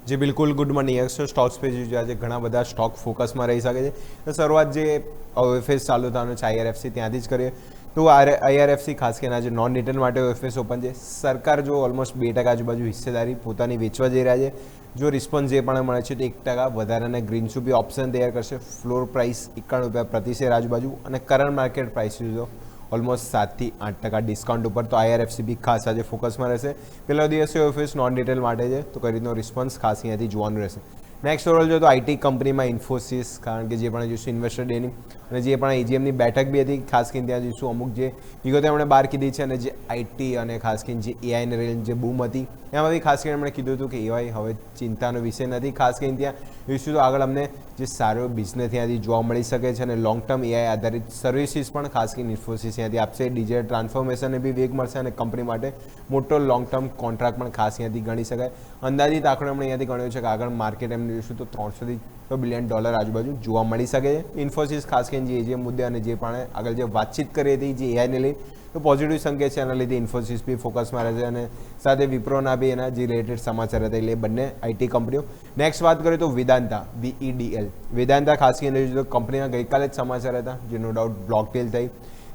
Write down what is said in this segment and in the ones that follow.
જે બિલકુલ good morning એકસો સ્ટોક્સ પેજ આજે ઘણા બધા સ્ટોક ફોકસમાં રહી શકે છે. તો શરૂઆત જે ઓએફએસ ચાલુ થવાનું છે આઈઆરએફસી ત્યાંથી જ કરીએ. તો આઈઆરએફસી ખાસ કરીને આજે નોન રિટેલ માટે ઓએફએસ ઓપન છે. સરકાર જો ઓલમોસ્ટ 2% આજુબાજુ હિસ્સેદારી પોતાની વેચવા જઈ રહ્યા છે. જો રિસ્પોન્સ જે પણ મળે છે તો 1% વધારાના ગ્રીન સુપી ઓપ્શન તૈયાર કરશે. ફ્લોર પ્રાઇસ ₹91 પ્રતિ શેર આજુબાજુ અને કરંટ માર્કેટ પ્રાઇસ જો ઓલમોસ્ટ 7 થી 8% ડિસ્કાઉન્ટ ઉપર. તો આઈઆરએફસી બી ખાસ આજે ફોકસમાં રહેશે. પહેલો દિવસે ઓફિસ નોન રિટેલ માટે છે તો કઈ રીતનો રિસ્પોન્સ ખાસ અહીંયાથી જોવાનું રહેશે. નેક્સ્ટ ઓવરઓલ જો તો આઈટી કંપનીમાં ઇન્ફોસિસ, કારણ કે જે પણ જોઈશું ઇન્વેસ્ટર ડેની અને જે પણ એજીએમની બેઠક બી હતી ખાસ કરીને ત્યાં જોઈશું અમુક જે વિગતો એમણે બહાર કીધી છે. અને જે આઈટી અને ખાસ કરીને જે એઆઈને રેલ જે બૂમ હતી એમાં બી ખાસ કરીને એમણે કીધું હતું કે એઆઈ હવે ચિંતાનો વિષય નથી. ખાસ કરીને ત્યાં જોઈશું તો આગળ અમને જે સારો બિઝનેસ ત્યાંથી જોવા મળી શકે છે અને લોંગ ટર્મ એઆઈ આધારિત સર્વિસીસ પણ ખાસ કરીને ઇન્ફોસિસ ત્યાંથી આપશે. ડિજિટલ ટ્રાન્સફોર્મેશનને બી વેગ મળશે અને કંપની માટે મોટો લોંગ ટર્મ કોન્ટ્રાક્ટ પણ ખાસ અહીંયાથી ગણી શકાય. અંદાજિત આંકડો એમણે અહીંયાથી ગણ્યો છે કે આગળ માર્કેટ એમને જોઈશું તો $300 બિલિયન આજુબાજુ જોવા મળી શકે છે. ઇન્ફોસિસ ખાસ કરીને જે મુદ્દે અને જે પણ આગળ જે વાતચીત કરી હતી જે એઆઈને લઈ તો પોઝિટિવ સંકેત છે. એના લીધે ઇન્ફોસિસ બી ફોકસમાં રહેશે અને સાથે વિપ્રોના બી એના જે રિલેટેડ સમાચાર હતા એટલે બંને આઈટી કંપનીઓ. નેક્સ્ટ વાત કરીએ તો વેદાંતા વેદાંતા ખાસ કરીને કંપનીના ગઈકાલે જ સમાચાર હતા જે નો ડાઉટ બ્લોક ડીલ થઈ.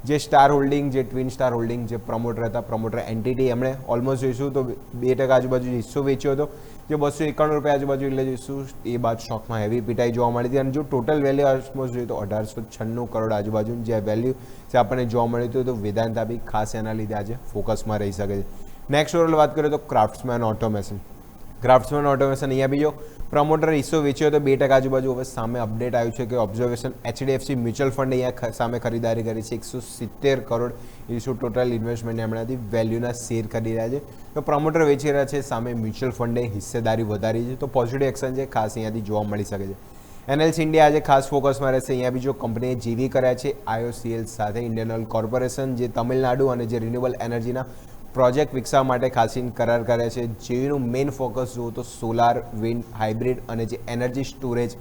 જે સ્ટાર હોલ્ડિંગ જે ટ્વિન સ્ટાર હોલ્ડિંગ જે પ્રમોટર હતા પ્રમોટર એન્ટિટી એમણે ઓલમોસ્ટ જોઈશું તો 2% આજુબાજુ હિસ્સો વેચ્યો હતો જે ₹291 આજુબાજુ એટલે જોઈશું એ બાદ સ્ટોકમાં હેવી પીટાઈ જોવા મળી હતી. અને જો ટોટલ વેલ્યુ ઓલમોસ્ટ જોઈએ તો 1896 કરોડ આજુબાજુ જે વેલ્યુ જે આપણને જોવા મળ્યું હતું તો વેદાંતા બી ખાસ એના લીધે આજે ફોકસમાં રહી શકે છે. નેક્સ્ટ ઓવરઓલ વાત કરીએ તો ક્રાફ્ટ્સમેન ઓટોમેશન અહીંયા બી જો પ્રમોટર હિસ્સો વેચ્યો તો 2% આજુબાજુ. હવે સામે અપડેટ આવ્યું છે કે ઓબ્ઝર્વેશન એચડીએફસી મ્યુચ્યુઅલ ફંડ અહીંયા સામે ખરીદારી કરી છે 170 કરોડ ઇસ્યુ ટોટલ ઇન્વેસ્ટમેન્ટ એમણાથી વેલ્યુના શેર કરી રહ્યા છે. તો પ્રમોટર વેચી રહ્યા છે સામે મ્યુચ્યુઅલ ફંડે હિસ્સેદારી વધારી છે તો પોઝિટિવ એક્શન છે ખાસ અહીંયાથી જોવા મળી શકે છે. એનએલ્સ ઇન્ડિયા આજે ખાસ ફોકસમાં રહેશે. અહીંયા બી જો કંપનીએ જીવી કર્યા છે આઈઓસીએલ સાથે ઇન્ડિયન ઓઇલ કોર્પોરેશન જે તમિલનાડુ અને જે રિન્યુએબલ એનર્જીના પ્રોજેક્ટ વિકસાવવા માટે ખાસ કરાર કર્યા છે. જેનું મેઇન ફોકસ જુઓ તો સોલાર, વિન્ડ, હાઇબ્રિડ અને જે એનર્જી સ્ટોરેજ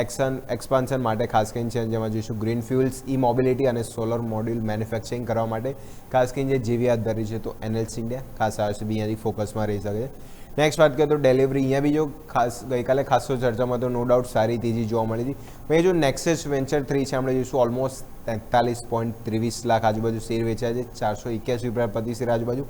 એક્સપાન્શન માટે ખાસ કરીને છે. જેમાં જોઈશું ગ્રીન ફ્યુલ્સ, ઈ મોબિલિટી અને સોલર મોડ્યુલ મેન્યુફેક્ચરિંગ કરવા માટે ખાસ કરીને જે જેવી હાથ ધરી છે તો એનએલ્સ ઇન્ડિયા ખાસ આવે છે બી અહીંયાથી ફોકસમાં રહી શકે છે. નેક્સ્ટ વાત કરીએ તો ડિલિવરી અહીંયા બી જો ખાસ ગઈકાલે ખાસો ચર્ચામાં તો નો ડાઉટ સારી તેજી જોવા મળી હતી. ભાઈ જો નેક્સસ વેન્ચર 3 છે આપણે જોઈશું ઓલમોસ્ટ 43.23 લાખ આજુબાજુ શેર વેચાય છે ₹481 પ્રતિ શેર આજુબાજુ.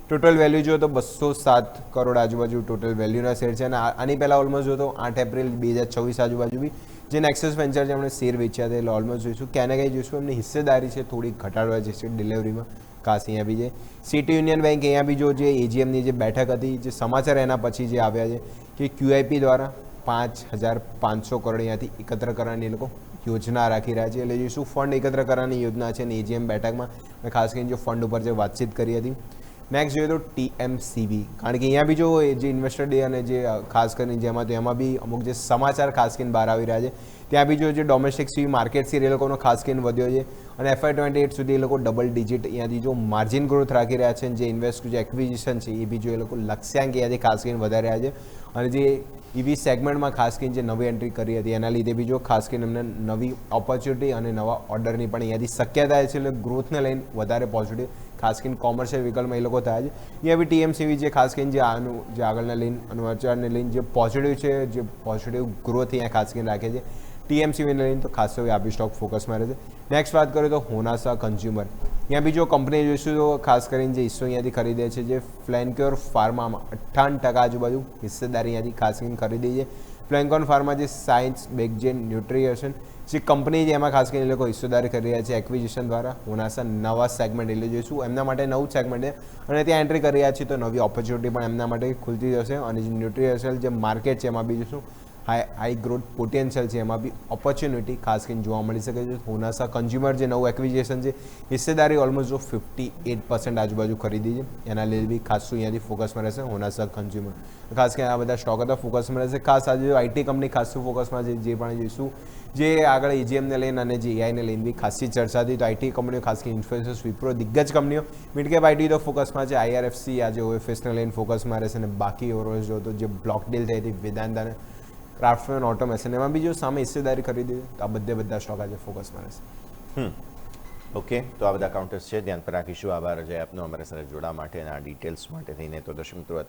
ટોટલ વેલ્યુ જો તો 207 કરોડ આજુબાજુ ટોટલ વેલ્યુના શેર છે. અને આની પહેલાં ઓલમોસ્ટ જો તો 8 એપ્રિલ 2024 આજુબાજુ બી જે નેક્સસ વેન્ચર છે એમણે શેર વેચ્યા હતા એટલે ઓલમોસ્ટ જોઈશું ક્યાં ને ક્યાંય જોઈશું એમની હિસ્સેદારી છે થોડી ઘટાડવા જે છે ડિલિવરીમાં ખાસ અહીંયા બી છે. સિટી યુનિયન બેંક અહીંયા બી જો જે એજીએમની જે બેઠક હતી જે સમાચાર એના પછી જે આવ્યા છે કે ક્યુઆઈપી દ્વારા 5,500 કરોડ અહીંયાથી એકત્ર કરવાની એ લોકો યોજના રાખી રહ્યા છે. એટલે જોઈશું ફંડ એકત્ર કરવાની યોજના છે અને એજીએમ બેઠકમાં ખાસ કરીને જો ફંડ ઉપર જે વાતચીત કરી હતી. નેક્સ્ટ જોઈએ તો ટીએમસીબી, કારણ કે અહીંયા બી જો જે ઇન્વેસ્ટર ડે અને જે ખાસ કરીને જેમાં તો એમાં બી અમુક જે સમાચાર ખાસ કરીને બહાર આવી રહ્યા છે ત્યાં બી જો જે ડોમેસ્ટિક સીવી માર્કેટ છે એ લોકોનો ખાસ કરીને વધ્યો છે અને FY28 સુધી એ લોકો ડબલ ડિજિટ અહીંયાથી જો માર્જિન ગ્રોથ રાખી રહ્યા છે. જે ઇન્વેસ્ટ જે એક્વિઝિશન છે એ બી જો એ લોકો લક્ષ્યાંક અહીંયાથી ખાસ કરીને વધારી રહ્યા છે. અને જે EV સેગમેન્ટમાં ખાસ કરીને જે નવી એન્ટ્રી કરી હતી એના લીધે બી જો ખાસ કરીને એમને નવી ઓપોર્ચ્યુનિટી અને નવા ઓર્ડરની પણ અહીંયાથી શક્યતા છે. એટલે ગ્રોથને લઈને વધારે પોઝિટિવ ખાસ કરીને કોમર્શિયલ વ્હીકલમાં એ લોકો થયા છે. અહીંયા બી ટીએમસીવી જે ખાસ કરીને જે આનું જે આગળના લઈને અનુવાચારને લઈને જે પોઝિટિવ છે જે પોઝિટિવ ગ્રોથ અહીંયા ખાસ કરીને રાખે છે ટીએમસીવીને લઈને તો ખાસ આપી સ્ટોક ફોકસમાં રહે છે. નેક્સ્ટ વાત કરીએ તો હોનાસા કન્ઝ્યુમર અહીંયા બી જો કંપની જોઈશું તો ખાસ કરીને જે હિસ્સો અહીંયાથી ખરીદે છે જે ફ્લેન્ક્યોર ફાર્મામાં 58% આજુબાજુ હિસ્સેદારી અહીંયાથી ખાસ કરીને ખરીદી છે. ફ્લેન્કોન ફાર્મા જે સાયન્સ બેકજેન ન્યુટ્રિશન જે કંપની છે એમાં ખાસ કરીને એ લોકો હિસ્સેદારી કરી રહ્યા છે એક્વિઝિશન દ્વારા. હોનાસા નવા સેગમેન્ટ એટલે જોઈશું એમના માટે નવું સેગમેન્ટ છે અને ત્યાં એન્ટ્રી કરી રહ્યા છે તો નવી ઓપોર્ચ્યુનિટી પણ એમના માટે ખુલતી જશે. અને જે ન્યુટ્રિશનલ જે માર્કેટ છે એમાં બી જોઈશું હાઈ ગ્રોથ પોટેન્શિયલ છે એમાં બી ઓપોર્ચ્યુનિટી ખાસ કરીને જોવા મળી શકે છે. હોનાસા કન્ઝ્યુમર જે નવું એક્વિઝિશન છે હિસ્સેદારી ઓલમોસ્ટ જો 58% આજુબાજુ ખરીદી છે એના લીધે બી ખાસું અહીંયાથી ફોકસમાં રહેશે હોનાસા કન્ઝ્યુમર. ખાસ કરીને આ બધા સ્ટોક હતા ફોકસમાં રહેશે. ખાસ આજે આઈટી કંપની ખાસું ફોકસમાં છે જે પણ જોઈશું જે આગળ એજીએમને લઈને અને જે એઆઈને લઈને બી ખાસી ચર્ચા હતી. તો આઈટી કંપનીઓ ખાસ કરીને ઇન્ફોસિસ, વિપ્રો દિગ્ગજ કંપનીઓ મિડકેપ આઈટી તો ફોકસમાં છે. આઈઆરએફસી આજે ઓએફએસને લઈને ફોકસમાં રહેશે અને બાકી ઓવરઓલ જો તો જે બ્લોક ડીલ થઈ હતી વેદાંતાને ક્રાફ્ટ્સમેન ઓટોમેશન એમાં બી જો સામે હિસ્સેદારી ખરીદી તો આ બધા સ્ટોક આજે ફોકસમાં રહેશે. ઓકે, તો આ બધા કાઉન્ટર્સ છે ધ્યાન પર રાખીશું. આભાર અજય આપનો અમારા સાથે જોડાવા માટે અને આ ડિટેલ્સ માટે થઈને. તો દર્શક મિત્રો